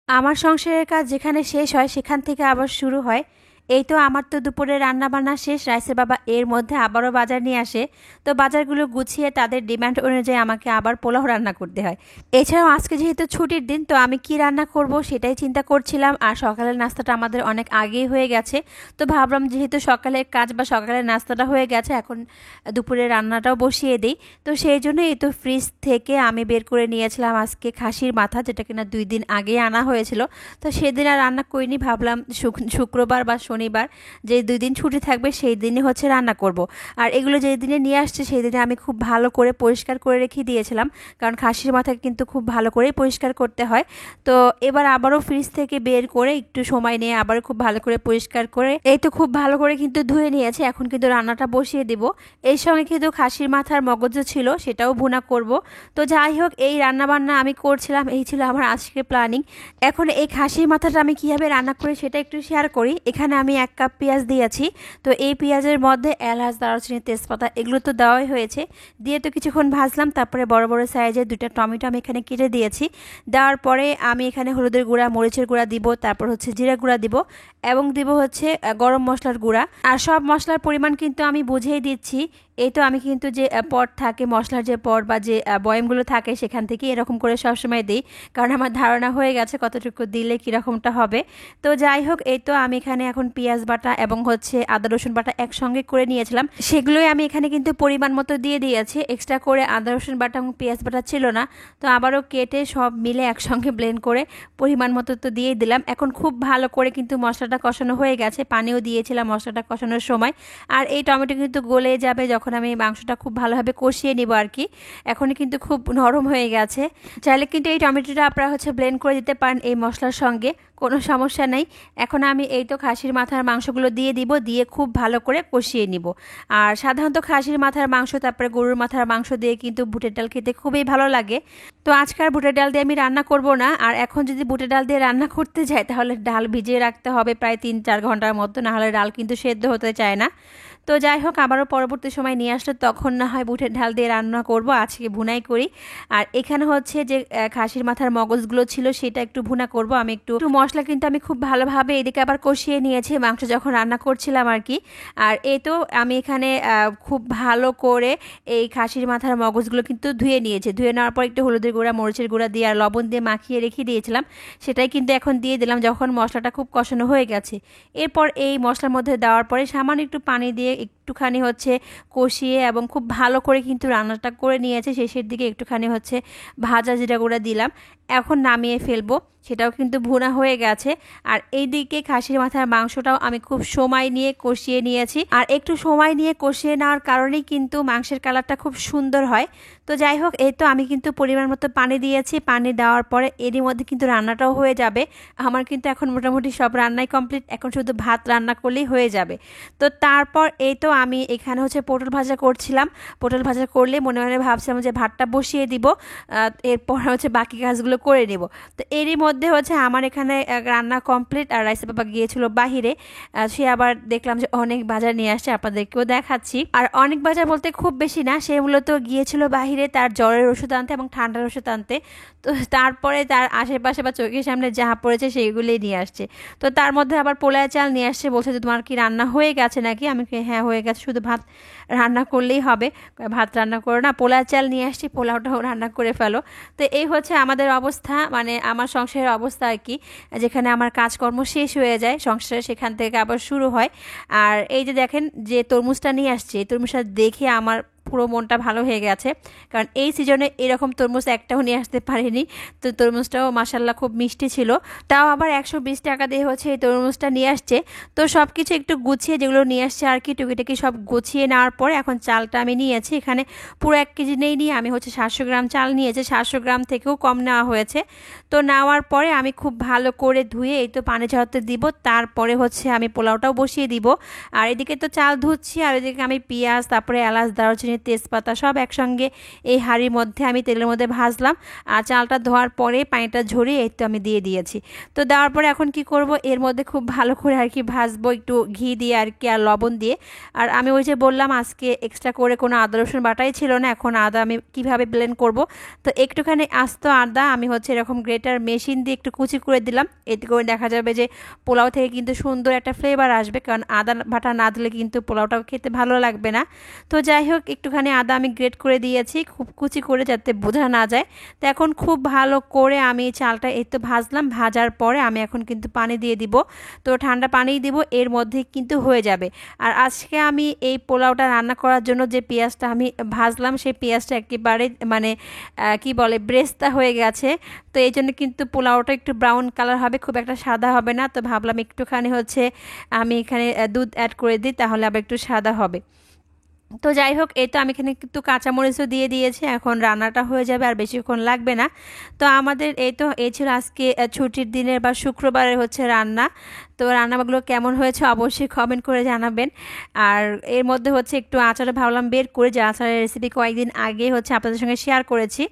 আমার সংসারের কাজ যেখানে শেষ হয় সেখান থেকে আবার শুরু হয়। এই তো আমার তো দুপুরে রান্না বান্না শেষ, রাইসের বাবা এর মধ্যে আবারও বাজার নিয়ে আসে। তো বাজারগুলো গুছিয়ে তাদের ডিমান্ড অনুযায়ী আমাকে আবার পোলাও রান্না করতে হয়। এছাড়াও আজকে যেহেতু ছুটির দিন, তো আমি কি রান্না করব সেটাই চিন্তা করছিলাম। আর সকালের নাস্তাটা আমাদের অনেক আগেই হয়ে গেছে। তো ভাবলাম যেহেতু সকালের কাজ বা সকালের নাস্তাটা হয়ে গেছে, এখন দুপুরে রান্নাটাও বসিয়ে দিই। তো সেই জন্য এই তো ফ্রিজ থেকে আমি বের করে নিয়েছিলাম আজকে খাসির মাথা, যেটা কিনা 2 দিন আগে আনা হয়েছিল। তো সেদিন আর রান্না করিনি, ভাবলাম শুক্রবার বা শনিবার যে 2 দিন ছুটি থাকবে সেই দিনই হচ্ছে রান্না করব। আর এগুলো যেই দিনে নিয়ে আসছে সেই দিনে আমি খুব ভালো করে পরিষ্কার করে রেখে দিয়েছিলাম, কারণ খাসির মাথা কিন্তু খুব ভালো করেই পরিষ্কার করতে হয়। তো এবার আবারও ফ্রিজ থেকে বের করে একটু সময় নিয়ে আবার খুব ভালো করে পরিষ্কার করে এই তো খুব ভালো করে কিন্তু ধুয়ে নিয়েছে। এখন কিন্তু রান্নাটা বসিয়ে দিব। এর সঙ্গে কিন্তু খাসির মাথার মগজও ছিল, সেটাও ভুনা করব। তো যাই হোক, এই রান্না বান্না আমি করছিলাম, এই ছিল আমার আজকে প্ল্যানিং। এখন এই খাসির মাথাটা আমি কীভাবে রান্না করি সেটা একটু শেয়ার করি। এখানে আমি 1 কাপ পেঁয়াজ দিয়েছি। তো এই পেঁয়াজের মধ্যে এলাচ, দারুচিনি, তেজপাতা এগুলো তো দেওয়াই হয়েছে। দিয়ে তো কিছুক্ষণ ভাজলাম। তারপরে বড় বড় সাইজের 2টা টমেটো আমি এখানে কেটে দিয়েছি। দেওয়ার পরে আমি এখানে হলুদের গুঁড়া, মরিচের গুঁড়া দিব, তারপর হচ্ছে জিরা গুঁড়া দিব এবং দিব হচ্ছে গরম মশলার গুঁড়া। আর সব মশলার পরিমাণ কিন্তু আমি বুঝিয়ে দিচ্ছি। এই তো আমি কিন্তু যে পট থাকে, মশলার যে পট বা যে বয়ামগুলো থাকে সেখান থেকে এরকম করে সবসময় দিই, কারণ আমার ধারণা হয়ে গেছে কতটুকু দিলে কীরকমটা হবে। তো যাই হোক, এই তো আমি এখানে এখন পেঁয়াজ বাটা এবং হচ্ছে আদা রসুন বাটা একসঙ্গে করে নিয়েছিলাম, সেগুলোই আমি এখানে কিন্তু পরিমাণ মতো দিয়ে দিয়েছি। এক্সট্রা করে আদা রসুন বাটা এবং পেঁয়াজ বাটা ছিল না, তো আবারও কেটে সব মিলে একসঙ্গে ব্লেন্ড করে পরিমাণ মতো তো দিয়ে দিলাম। এখন খুব ভালো করে কিন্তু মশলাটা কষানো হয়ে গেছে, পানিও দিয়েছিলাম মশলাটা কষানোর সময়। আর এই টমেটো কিন্তু গলে যাবে যখন আমি মাংসটা খুব ভালোভাবে কষিয়ে নিব আর কি। এখনই কিন্তু খুব নরম হয়ে গেছে। চাইলে কিন্তু এই টমেটোটা আপনারা হচ্ছে ব্লেন্ড করে দিতে পারেন এই মশলার সঙ্গে, কোনো সমস্যা নেই। এখন আমি এই তো খাসির মাথার মাংসগুলো দিয়ে দিব, দিয়ে খুব ভালো করে কষিয়ে নিব। আর সাধারণত খাসির মাথার মাংস তারপরে গরুর মাথার মাংস দিয়ে কিন্তু বুটের ডাল খেতে খুবই ভালো লাগে। তো আজকাল বুটের ডাল দিয়ে আমি রান্না করব না। আর এখন যদি বুটের ডাল দিয়ে রান্না করতে যাই তাহলে ডাল ভিজিয়ে রাখতে হবে প্রায় 3-4 ঘন্টার মতো, নাহলে ডাল কিন্তু সেদ্ধ হতে চায় না। তো যাই হোক, আবারও পরবর্তী সময় নিয়ে আসলে তখন না হয় বুটের ডাল দিয়ে রান্না করব, আজকে ভুনাই করি। আর এখানে হচ্ছে যে খাসির মাথার মগজগুলো ছিল সেটা একটু ভুনা করব। আমি একটু মশলা কিন্তু আমি খুব ভালোভাবে এদিকে আবার কষিয়ে নিয়েছি মাংস যখন রান্না করছিলাম আর কি। আর এই তো আমি এখানে খুব ভালো করে এই খাসির মাথার মগজগুলো কিন্তু ধুয়ে নিয়েছি। ধুয়ে নেওয়ার পর একটু হলুদের গুঁড়া, মরিচের গুঁড়া দিয়ে আর লবণ দিয়ে মাখিয়ে রেখে দিয়েছিলাম, সেটাই কিন্তু এখন দিয়ে দিলাম যখন মশলাটা খুব কষানো হয়ে গেছে। এরপর এই মশলার মধ্যে দেওয়ার পরে সামান্য একটু পানি দিয়ে একটুখানি হচ্ছে কষিয়ে এবং খুব ভালো করে কিন্তু রান্নাটা করে নিয়েছে। শেষের দিকে একটুখানি হচ্ছে ভাজা জিরা গুঁড়া দিলাম। এখন নামিয়ে ফেলবো, সেটাও কিন্তু ভুনা হয়ে গেছে। আর এইদিকে খাসির মাথার মাংসটাও আমি খুব সময় নিয়ে কষিয়ে নিয়েছি। আর একটু সময় নিয়ে কষিয়ে নেওয়ার কারণেই কিন্তু মাংসের কালারটা খুব সুন্দর হয়। তো যাই হোক, এই তো আমি কিন্তু পরিমাণ মতো পানি দিয়েছি। পানি দেওয়ার পরে এরই মধ্যে কিন্তু রান্নাটাও হয়ে যাবে। আমার কিন্তু এখন মোটামুটি সব রান্নাই কমপ্লিট, এখন শুধু ভাত রান্না করলেই হয়ে যাবে। তো তারপর এই তো আমি এখানে হচ্ছে পটল ভাজা করছিলাম। পটল ভাজা করলে মনে মনে ভাবছিলাম যে ভাতটা বসিয়ে দিব, এরপর হচ্ছে বাকি কাজগুলো করে নেব। তো এরই মধ্যে হচ্ছে আমার এখানে রান্না কমপ্লিট। আর রাইসের বাবা গিয়েছিল বাহিরে, সে আবার দেখলাম যে অনেক বাজার নিয়ে আসছে, আপনাদেরকেও দেখাচ্ছি। আর অনেক বাজার বলতে খুব বেশি না, সে মূলত গিয়েছিল বাহিরে তার জ্বরের ওষুধ আনতে এবং ঠান্ডার ওষুধ আনতে। তো তারপরে তার আশেপাশে বা চোখের সামনে যা পড়েছে সেইগুলোই নিয়ে আসছে। তো তার মধ্যে আবার পোলাও চাল নিয়ে আসছে, বলছে যে তোমার কি রান্না হয়ে গেছে নাকি? আমি হ্যাঁ হয়ে গেছে, শুধু ভাত রান্না করলেই হবে। ভাত রান্না করো না, পোলাও চাল নিয়ে আসছি, পোলাওটাও রান্না করে ফেলো। তো এই হচ্ছে আমাদের অবস্থা, মানে আমার সংসারের অবস্থা আর কি। যেখানে আমার কাজকর্ম শেষ হয়ে যায় সংসারে, সেখান থেকে আবার শুরু হয়। আর এই যে দেখেন যে তরমুজটা নিয়ে আসছে, এই তরমুজটা দেখে আমার পুরো মনটা ভালো হয়ে গেছে, কারণ এই সিজনে এরকম তরমুজ একটাও নিয়ে আসতে পারিনি। তো তরমুজটাও মাসাল্লাহ খুব মিষ্টি ছিল। তাও আবার 120 টাকা দিয়ে হচ্ছে এই তরমুজটা নিয়ে আসছে। তো সব কিছু একটু গুছিয়ে যেগুলো নিয়ে আসছে আর কি, টুকিটাকি সব গুছিয়ে নেওয়ার পরে এখন চালটা আমি নিয়েছি। এখানে পুরো 1 কেজি নেই, আমি হচ্ছে 700 গ্রাম চাল নিয়েছি, 700 গ্রাম থেকেও কম নেওয়া হয়েছে। তো নেওয়ার পরে আমি খুব ভালো করে ধুয়ে এই তো পানি ঝরাতে দিব, তারপরে হচ্ছে আমি পোলাওটাও বসিয়ে দিব। আর এদিকে তো চাল ধুচ্ছি, আর এদিকে আমি পেঁয়াজ, তারপরে এলাচ, দারুচিনি, তেজপাতা সব একসঙ্গে এই হাঁড়ির মধ্যে আমি তেলের মধ্যে ভাজলাম। আর চালটা ধোয়ার পরে পানিটা ঝরিয়ে এই তো আমি দিয়ে দিয়েছি। তো দেওয়ার পরে এখন কি করব, এর মধ্যে খুব ভালো করে আর কি ভাজবো একটু ঘি দিয়ে আর কি, আর লবণ দিয়ে। আর আমি ওই যে বললাম আজকে এক্সট্রা করে কোনো আদা রসুন বাটাই ছিল না। এখন আদা আমি কিভাবে ব্লেন্ড করব, তো একটুখানি আস্ত আদা আমি হচ্ছে এরকম গ্রেটার মেশিন দিয়ে একটু কুচি করে দিলাম। এতে করে দেখা যাবে যে পোলাও থেকে কিন্তু সুন্দর একটা ফ্লেভার আসবে, কারণ আদা বাটা না দিলে কিন্তু পোলাওটাও খেতে ভালো লাগবে না। তো যাই হোক, একটুখানি আদা আমি গ্রেট করে দিয়েছি খুব কুচি করে, যাতে বোঝা না যায়। তো এখন খুব ভালো করে আমি চালটা এই তো ভাজলাম। ভাজার পরে আমি এখন কিন্তু পানি দিয়ে দিব। তো ঠান্ডা পানি দিব, এর মধ্যে কিন্তু হয়ে যাবে। আর আজকে আমি এই পোলাওটা রান্না করার জন্য যে পেঁয়াজটা আমি ভাজলাম, সেই পেঁয়াজটা একেবারে মানে কি বলে ব্রেস্তা হয়ে গেছে। তো এই জন্য কিন্তু পোলাওটা একটু ব্রাউন কালার হবে, খুব একটা সাদা হবে না। তো ভাবলাম একটুখানি হচ্ছে আমি এখানে দুধ অ্যাড করে দিই, তাহলে আবার একটু সাদা হবে। তো যাই হোক, এই তো আমি এখানে কিন্তু কাঁচামরিচও দিয়ে দিয়েছি। এখন রান্নাটা হয়ে যাবে, আর বেশিক্ষণ লাগবে না। তো আমাদের এই ছিল আজকে ছুটির দিনের বা শুক্রবারের হচ্ছে রান্না। তো রান্নাগুলো কেমন হয়েছে অবশ্যই কমেন্ট করে জানাবেন। আর এর মধ্যে হচ্ছে একটু আচারে ভাবলাম বের করে, যে আচারের রেসিপি কয়েকদিন আগে হচ্ছে আপনাদের সঙ্গে শেয়ার করেছি।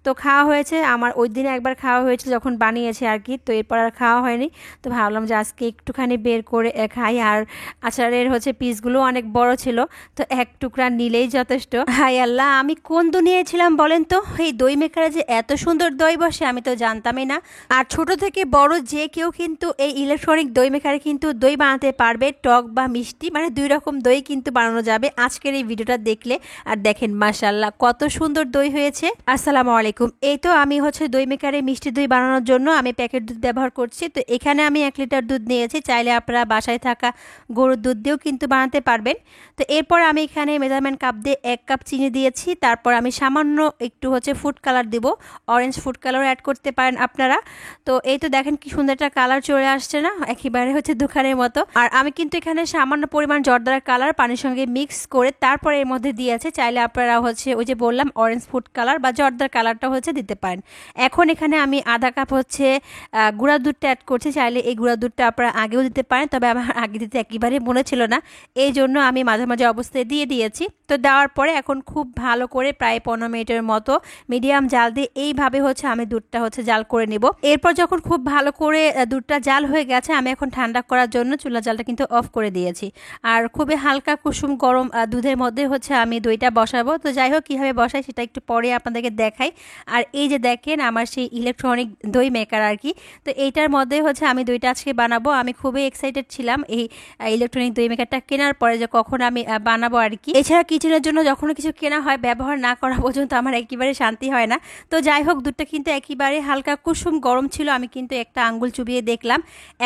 তো খাওয়া হয়েছে আমার, ওই দিনে একবার খাওয়া হয়েছে যখন বানিয়েছে আর কি। তো এরপর আর খাওয়া হয়নি। তো ভাবলাম যে আজকে একটুখানি বের করে খাই। আর আচারের হচ্ছে পিসগুলো অনেক বড় ছিল, তো এক টুকরা নিলেই যথেষ্ট। হাই আল্লাহ, আমি কোন দুনিয়ায় ছিলাম বলেন তো। এই দই মেকারে যে এত সুন্দর দই বসে আমি তো জানতামই না। আর ছোট থেকে বড় যে কেউ কিন্তু এই ইলেকট্রনিক দই মেকারে কিন্তু দই বানাতে পারবে, টক বা মিষ্টি, মানে দুই রকম দই কিন্তু বানানো যাবে আজকের এই ভিডিওটা দেখলে। আর দেখেন মাশাআল্লাহ কত সুন্দর দই হয়েছে। আসসালামু আলাইকুম। এই তো আমি হচ্ছে দই মেকারে মিষ্টি দই বানানোর জন্য আমি প্যাকেট দুধ ব্যবহার করছি। তো এখানে আমি 1 লিটার দুধ নিয়েছি, চাইলে আপনারা বাসায় থাকা গরুর দুধ দিয়েও কিন্তু বানাতে পারবেন। তো এরপর আমি এখানে মেজারমেন্ট কাপ দিয়ে 1 কাপ চিনি দিয়েছি। তারপর আমি সামান্য একটু হচ্ছে ফুড কালার দিব, অরেঞ্জ ফুড কালার অ্যাড করতে পারেন আপনারা। তো এই তো দেখেন কি সুন্দর একটা কালার চলে আসছে না, একেবারে হচ্ছে দোকানের মতো। আর আমি কিন্তু এখানে সামান্য পরিমাণ জর্দার কালার পানির সঙ্গে মিক্স করে তারপরে এর মধ্যে দিয়েছে। চাইলে আপনারা হচ্ছে ওই যে বললাম অরেঞ্জ ফুড কালার বা জর্দার কালারটা হচ্ছে দিতে পারেন। এখন এখানে আমি আধা কাপ হচ্ছে গুঁড়া দুধটা অ্যাড করছি। চাইলে এই গুঁড়া দুধটা আপনারা আগেও দিতে পারেন, তবে আমার আগে দিতে একেবারে মনে ছিল না, এই জন্য আমি মাঝে মাঝে অবস্থায় দিয়ে দিয়েছি। তো দেওয়ার পরে এখন খুব ভালো করে প্রায় 15 মিনিটের মতো মিডিয়াম জাল দিয়ে এইভাবে হচ্ছে আমি দুধটা হচ্ছে জাল করে নিব। এরপর যখন খুব ভালো করে দুধটা জাল হয়ে গেছে, আমি এখন ঠান্ডা করার জন্য চুলা জালটা কিন্তু অফ করে দিয়েছি। আর খুবই হালকা কুসুম গরম দুধের মধ্যে হচ্ছে আমি দইটা বসাবো। তো যাই হোক, কীভাবে বসাই সেটা একটু পরে আপনাদেরকে দেখাই। আর এই যে দেখেন আমার সেই ইলেকট্রনিক দই মেকার আর কি, তো এইটার মধ্যে হচ্ছে আমি দইটা আজকে বানাবো। আমি খুবই এক্সাইটেড ছিলাম এই ইলেকট্রনিক দই মেকারটা কেনার পরে, যে কখন আমি বানাবো আর কি। এছাড়া কিচেনের জন্য যখন কিছু কেনা হয়, ব্যবহার না করা পর্যন্ত আমার একেবারে শান্তি হয় না। তো যাই হোক, দুধটা কিন্তু একেবারে হালকা কুসুম গরম ছিল, আমি কিন্তু একটা আঙ্গুল চুবিয়ে দেখলাম।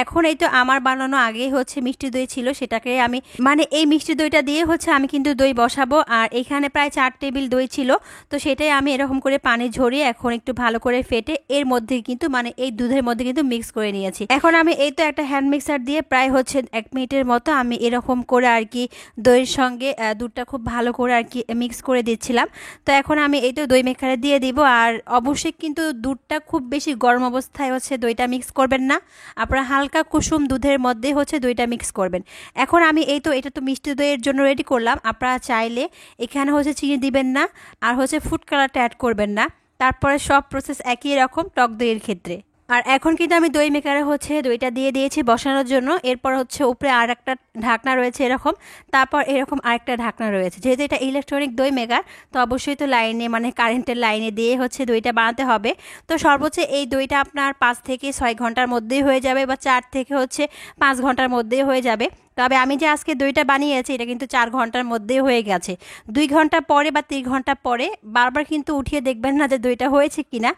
এখন এই তো আমার বানানো আগে হচ্ছে মিষ্টি দই ছিল, সেটাকে আমি মানে এই মিষ্টি দইটা দিয়ে হচ্ছে আমি কিন্তু দই বসাবো। আর এখানে প্রায় 4 টেবিল দই ছিল, তো সেটাই আমি এরকম করে পানি ঝরিয়ে এখন একটু ভালো করে ফেটে এর মধ্যে কিন্তু মানে এই দুধের মধ্যে কিন্তু মিক্স করে নিয়েছি। এখন আমি এই তো একটা হ্যান্ড মিক্সার দিয়ে প্রায় হচ্ছে 1 মিনিটের মতো আমি এরকম করে আর কি দইয়ের সঙ্গে দুধটা খুব ভালো করে আর কি মিক্স করে দিচ্ছিলাম। তো এখন আমি এই তো দই মেকারে দিয়ে দিব। আর অবশ্যই কিন্তু দুধটা খুব বেশি গরম অবস্থায় হচ্ছে দইটা মিক্স করবেন না, আপনারা হালকা কুসুম দুধের মধ্যে হচ্ছে দইটা মিক্স করবেন। এখন আমি এই তো এটা তো মিষ্টি দইয়ের জন্য রেডি করলাম। আপনারা চাইলে এখানে হচ্ছে চিনি দিবেন না, আর হচ্ছে ফুড কালারটা অ্যাড করবেন না। তারপরে সব প্রসেস একই রকম টক দইয়ের ক্ষেত্রে। আর এখন কিন্তু আমি দই মেকারে হচ্ছে দইটা দিয়ে দিয়েছি বসানোর জন্য। এরপর হচ্ছে উপরে আর একটা ঢাকনা রয়েছে এরকম, তারপর এরকম আরেকটা ঢাকনা রয়েছে। যেহেতু এটা ইলেকট্রনিক দই মেকার, তো অবশ্যই তো লাইনে মানে কারেন্টের লাইনে দিয়ে হচ্ছে দইটা বানাতে হবে। তো সর্বোচ্চ এই দইটা আপনার 5 থেকে 6 ঘন্টার মধ্যেই হয়ে যাবে, বা 4 থেকে হচ্ছে 5 ঘন্টার মধ্যেই হয়ে যাবে। তবে আমি যে আজকে দইটা বানিয়েছি এটা কিন্তু 4 ঘন্টার মধ্যেই হয়ে গেছে। 2 ঘন্টা পরে বা 3 ঘন্টা পরে বারবার কিন্তু উঠিয়ে দেখবেন না যে দইটা হয়েছে কিনা।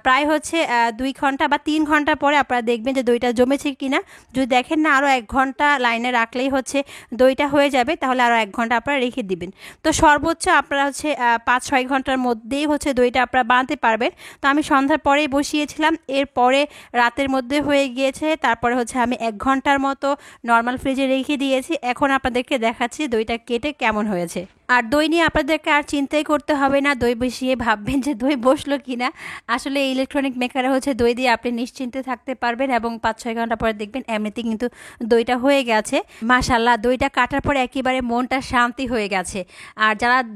প্রায় হচ্ছে 2 ঘন্টা বা 3 ঘন্টা পরে আপনারা দেখবেন যে দইটা জমেছে কিনা। যদি দেখেন না আরও 1 ঘন্টা লাইনে রাখলেই হচ্ছে দইটা হয়ে যাবে, তাহলে আরও 1 ঘন্টা আপনারা রেখে দিবেন। তো সর্বোচ্চ আপনারা হচ্ছে 5-6 ঘন্টার মধ্যেই হচ্ছে দইটা আপনারা বানাতে পারবেন। তো আমি সন্ধ্যার পরেই বসিয়েছিলাম, এরপরে রাতের মধ্যে হয়ে গিয়েছে। তারপরে হচ্ছে আমি 1 ঘন্টার মতো নর্মাল ফ্রিজে রেখে দিয়েছি। এখন আপনাদেরকে দেখাচ্ছি দইটা কেটে কেমন হয়েছে। আর দই নিয়ে আপনাদেরকে আর চিন্তাই করতে হবে না, দই বসিয়ে ভাববেন যে দই বসলো কিনা। আসলে এই ইলেকট্রনিক মেকারে হচ্ছে দই দিয়ে আপনি নিশ্চিন্তে থাকতে পারবেন এবং 5-6 ঘন্টা পরে দেখবেন এমনিতেই কিন্তু দইটা হয়ে গেছে। মাশাল্লাহ, দইটা কাটার পরে একেবারে মনটা শান্তি হয়ে গেছে। আর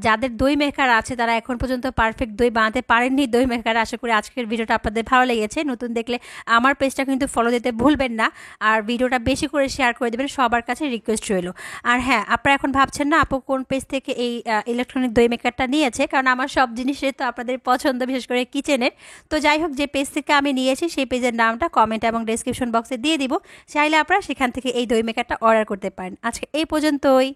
যাদের দই মেকার আছে তারা এখন পর্যন্ত পারফেক্ট দই বানাতে পারেননি দই মেকার, আশা করি আজকের ভিডিওটা আপনাদের ভালো লেগেছে। নতুন দেখলে আমার পেজটা কিন্তু ফলো দিতে ভুলবেন না, আর ভিডিওটা বেশি করে শেয়ার করে দেবেন, সবার কাছে রিকোয়েস্ট রইল। আর হ্যাঁ, আপনারা এখন ভাবছেন না আপু কোন পেজ থেকে এই ইলেকট্রনিক দই মেকারটা নিয়েছে, কারণ আমার সব জিনিসই তো আপনাদের পছন্দ, বিশেষ করে কিচেনের। তো যাই হোক, যে পেজ থেকে আমি নিয়েছি সেই পেজের নামটা কমেন্ট এবং ডেসক্রিপশন বক্সে দিয়ে দিব, চাইলে আপনারা সেখান থেকে এই দই মেকারটা অর্ডার করতে পারেন। আজকে এই পর্যন্তই।